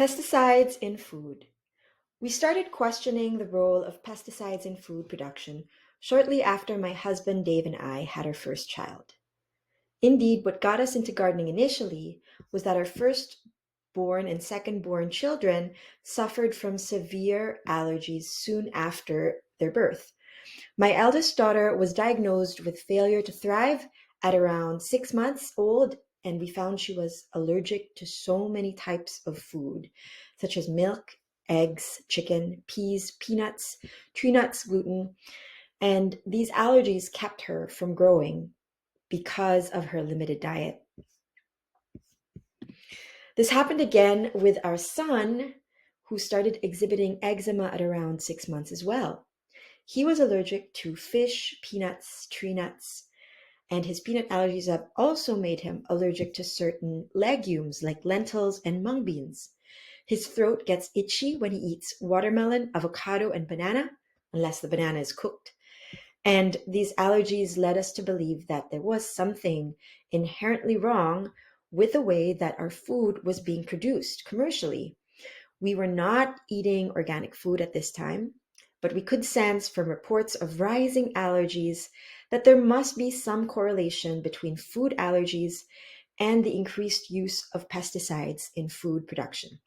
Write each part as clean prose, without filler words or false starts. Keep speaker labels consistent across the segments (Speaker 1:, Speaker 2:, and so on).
Speaker 1: Pesticides in food. We started questioning the role of pesticides in food production shortly after my husband Dave and I had our first child. Indeed, what got us into gardening initially was that our first-born and second-born children suffered from severe allergies soon after their birth. My eldest daughter was diagnosed with failure to thrive at around 6 months old, and we found she was allergic to so many types of food, such as milk, eggs, chicken, peas, peanuts, tree nuts, gluten, and these allergies kept her from growing because of her limited diet. This happened again with our son, who started exhibiting eczema at around 6 months as well. He was allergic to fish, peanuts, tree nuts, and his peanut allergies have also made him allergic to certain legumes like lentils and mung beans. His throat gets itchy when he eats watermelon, avocado, and banana, unless the banana is cooked. And these allergies led us to believe that there was something inherently wrong with the way that our food was being produced commercially. We were not eating organic food at this time, but we could sense from reports of rising allergies that there must be some correlation between food allergies and the increased use of pesticides in food production.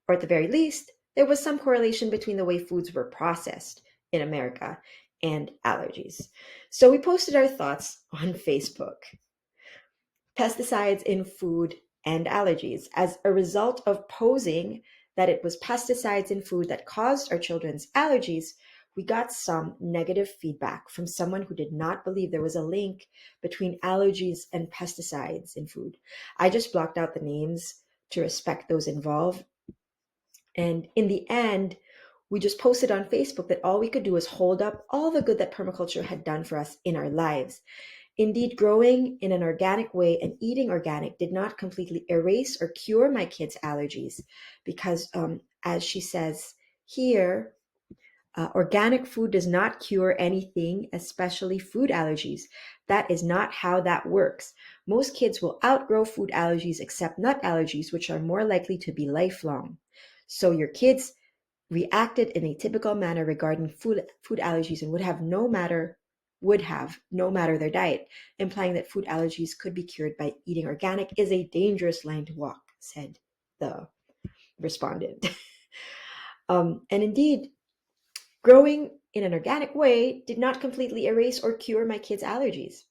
Speaker 1: Or at the very least, there was some correlation between the way foods were processed in America and allergies. So we posted our thoughts on Facebook. Pesticides in food and allergies. As a result of posing that it was pesticides in food that caused our children's allergies, we got some negative feedback from someone who did not believe there was a link between allergies and pesticides in food. I just blocked out the names to respect those involved. And in the end, we just posted on Facebook that all we could do was hold up all the good that permaculture had done for us in our lives. Indeed, growing in an organic way and eating organic did not completely erase or cure my kids' allergies because, as she says here, organic food does not cure anything, especially food allergies. That is not how that works. Most kids will outgrow food allergies except nut allergies, which are more likely to be lifelong. So your kids reacted in a typical manner regarding food allergies and would have no matter their diet, implying that food allergies could be cured by eating organic is a dangerous line to walk, said the respondent. And indeed, growing in an organic way did not completely erase or cure my kids' allergies.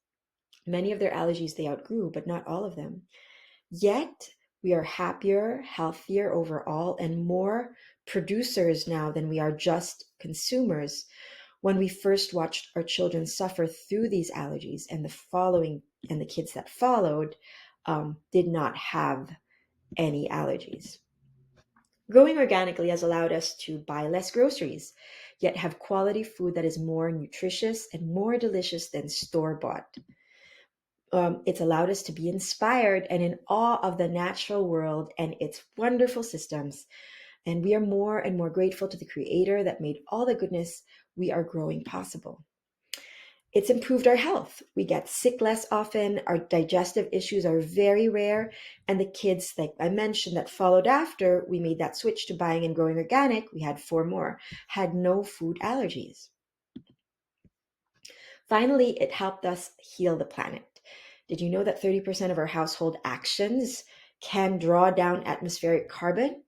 Speaker 1: Many of their allergies they outgrew, but not all of them. Yet, we are happier, healthier overall, and more producers now than we are just consumers. When we first watched our children suffer through these allergies, and the kids that followed did not have any allergies. Growing organically has allowed us to buy less groceries, yet have quality food that is more nutritious and more delicious than store-bought. It's allowed us to be inspired and in awe of the natural world and its wonderful systems. And we are more and more grateful to the Creator that made all the goodness we are growing possible. It's improved our health. We get sick less often. Our digestive issues are very rare. And the kids, like I mentioned, that followed after we made that switch to buying and growing organic, we had 4 more, had no food allergies. Finally, it helped us heal the planet. Did you know that 30% of our household actions can draw down atmospheric carbon?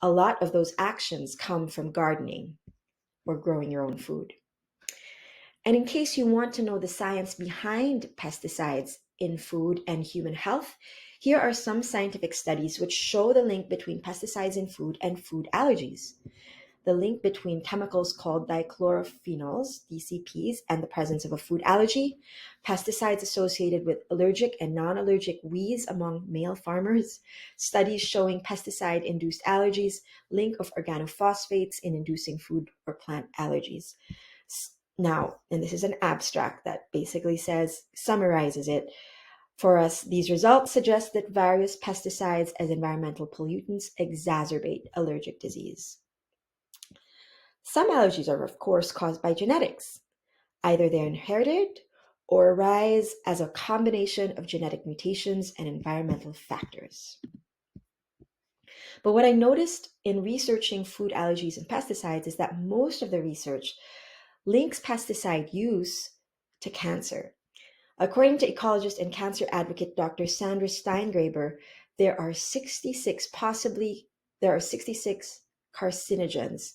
Speaker 1: A lot of those actions come from gardening or growing your own food. And in case you want to know the science behind pesticides in food and human health, here are some scientific studies which show the link between pesticides in food and food allergies. The link between chemicals called dichlorophenols, DCPs, and the presence of a food allergy, pesticides associated with allergic and non-allergic wheeze among male farmers, studies showing pesticide-induced allergies, link of organophosphates in inducing food or plant allergies. Now, and this is an abstract that basically summarizes it for us. These results suggest that various pesticides as environmental pollutants exacerbate allergic disease. Some allergies are, of course, caused by genetics. Either they're inherited or arise as a combination of genetic mutations and environmental factors. But what I noticed in researching food allergies and pesticides is that most of the research links pesticide use to cancer. According to ecologist and cancer advocate Dr. Sandra Steingraber, there are 66 possibly there are 66 carcinogens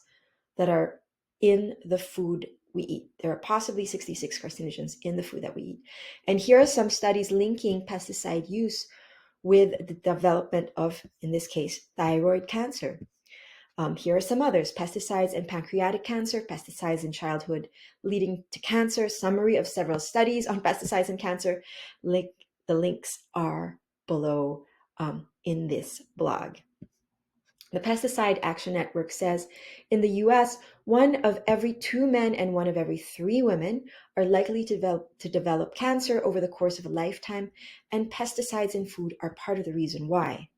Speaker 1: that are in the food we eat. There are possibly 66 carcinogens in the food that we eat. And here are some studies linking pesticide use with the development of, in this case, thyroid cancer. Here are some others: pesticides and pancreatic cancer, pesticides in childhood leading to cancer, summary of several studies on pesticides and cancer. The links are below in this blog. The Pesticide Action Network says in the US, 1 of every 2 men and 1 of every 3 women are likely to develop cancer over the course of a lifetime, and pesticides in food are part of the reason why.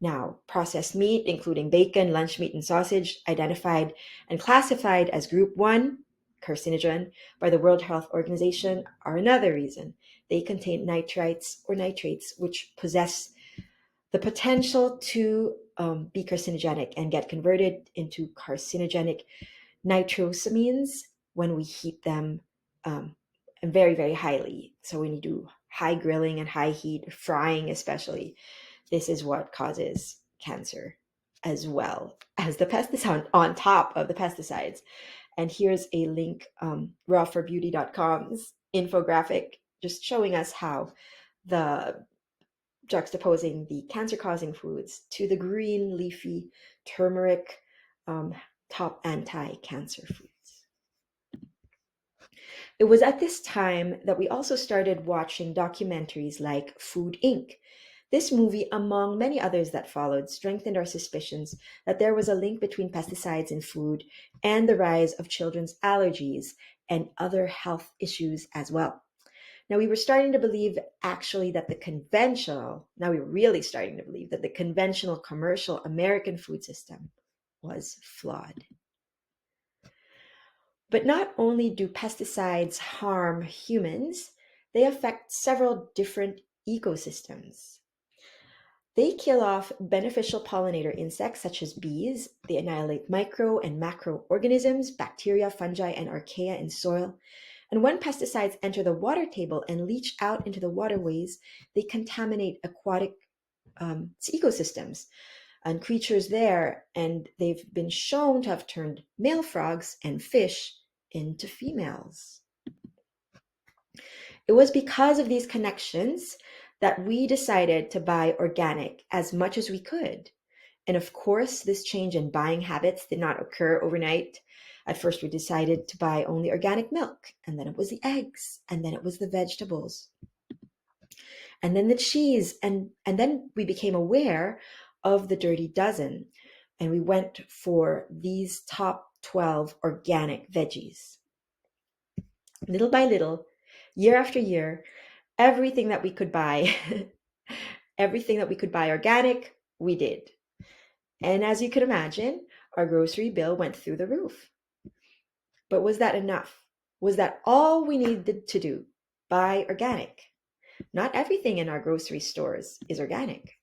Speaker 1: Now, processed meat, including bacon, lunch meat, and sausage, identified and classified as Group 1 carcinogen by the World Health Organization, are another reason. They contain nitrites or nitrates, which possess the potential to be carcinogenic and get converted into carcinogenic nitrosamines when we heat them very, very highly. So when you do high grilling and high heat, frying especially, this is what causes cancer as well as the pesticide on top of the pesticides. And here's a link, rawforbeauty.com's infographic, just showing us how the juxtaposing the cancer-causing foods to the green leafy turmeric top anti-cancer foods. It was at this time that we also started watching documentaries like Food Inc. This movie, among many others that followed, strengthened our suspicions that there was a link between pesticides in food and the rise of children's allergies and other health issues as well. Now we were starting to believe actually that the conventional, now we were really starting to believe that the conventional commercial American food system was flawed. But not only do pesticides harm humans, they affect several different ecosystems. They kill off beneficial pollinator insects such as bees. They annihilate micro and macroorganisms, bacteria, fungi, and archaea in soil. And when pesticides enter the water table and leach out into the waterways, they contaminate aquatic ecosystems and creatures there. And they've been shown to have turned male frogs and fish into females. It was because of these connections that we decided to buy organic as much as we could. And of course, this change in buying habits did not occur overnight. At first, we decided to buy only organic milk, and then it was the eggs, and then it was the vegetables, and then the cheese, and then we became aware of the Dirty Dozen, and we went for these top 12 organic veggies. Little by little, year after year, everything that we could buy, everything that we could buy organic, we did. And as you could imagine, our grocery bill went through the roof. But was that enough? Was that all we needed to do? Buy organic? Not everything in our grocery stores is organic.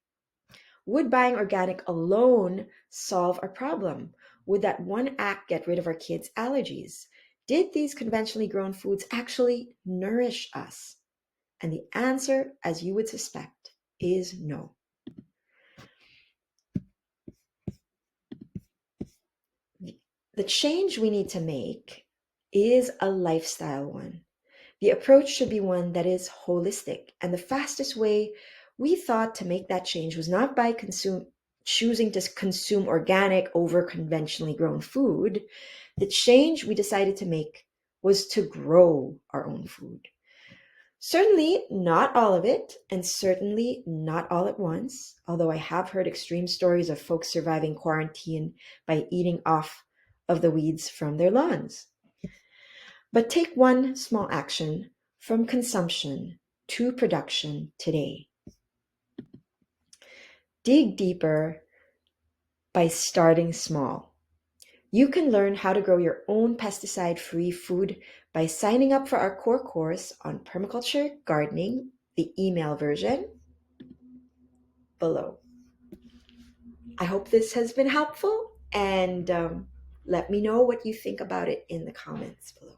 Speaker 1: Would buying organic alone solve our problem? Would that one act get rid of our kids' allergies? Did these conventionally grown foods actually nourish us? And the answer, as you would suspect, is no. The change we need to make is a lifestyle one. The approach should be one that is holistic, and the fastest way we thought to make that change was not by choosing to consume organic over conventionally grown food. The change we decided to make was to grow our own food. Certainly not all of it, and certainly not all at once, although I have heard extreme stories of folks surviving quarantine by eating off of the weeds from their lawns. But take one small action from consumption to production today. Dig deeper by starting small. You can learn how to grow your own pesticide-free food by signing up for our core course on permaculture gardening, the email version below. I hope this has been helpful, and let me know what you think about it in the comments below.